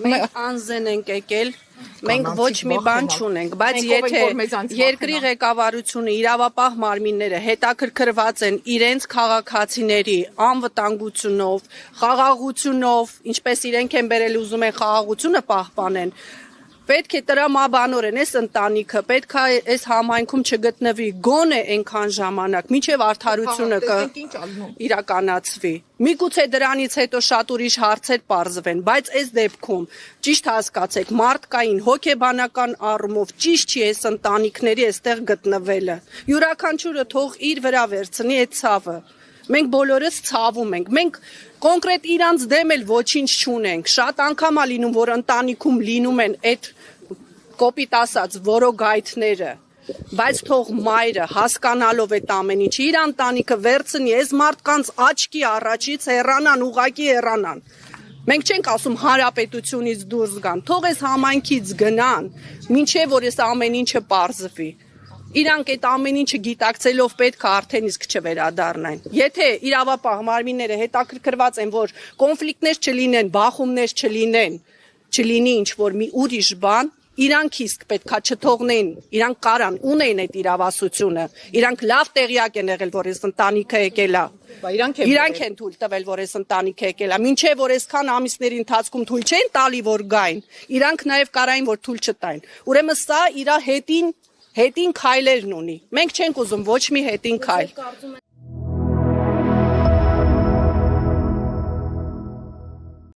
Մենք անզեն ենք եկել, մենք ոչ մի բան չունենք, բայց եթե երկրի ղեկավարությունը, իրավապահ մարմինները հետաքրքրված են իրենց քաղաքացիների անվտանգությունով, խաղաղությունով, ինչպես իրենք են բերել ուզում են խաղաղությունը պահպանեն, պետք է տրամաբանորեն այս ընտանիքը, պետք է այս համայնքում չգտնվի գոնե այնքան ժամանակ, մինչև արդարությունը իրականացվի։ Միգուցե դրանից հետո շատ ուրիշ հարցեր պարզվեն, բայց այս դեպքում ճիշտ հասկացեք, մարդկային, հոգեբանական առումով ճիշտ չի այս ընտանիքների այստեղ գտնվելը։ Յուրաքանչյուրը թող իր վրա վերցնի այդ ցավը։ Մենք բոլորս ցավում ենք, մենք կոնկրետ իրանց դեմ էլ ոչինչ չունենք, շատ անգամ է լինում, որ ընտանիքում լինում են այդ կոպիտ ասած որոգայթները, բայց թող մայրը հասկանալով այդ ամեն ինչը իր ընտանիքը վերցնի, այս մարդկանց աչքի առաջից հեռանան, ուղակի հեռանան։ Մենք չենք ասում հանրապետությունից դուրս գան, թող այս համայնքից գնան, մինչև որ այս ամեն ինչը պարզվի։ Իրանք այդ ամեն ինչը գիտակցելով պետք է արդեն իսկ չվերադառնային։ Եթե իրավապահ մարմինները հետաքրքրված են, որ կոնֆլիկտներ չլինեն, բախումներ չլինի ինչ-որ մի ուրիշ բան, իրանք իսկ պետքա չթողնեն, իրանք կարան, ունեն այդ իրավասությունը, իրանք լավ տեղյակ են եղել, որ այս ընտանիքը եկել է։ Իրանք են թույլ տվել, որ այս ընտանիքը եկել է, մինչև որ այսքան ամիսների ընթացքում թույլ չեն տալի, որ գային, իրանք նաև կարային, որ թույլ չտային։ Ուրեմն սա իր հետին քայլերն ունի։ Մենք չենք ուզում ոչ մի հետին քայլ։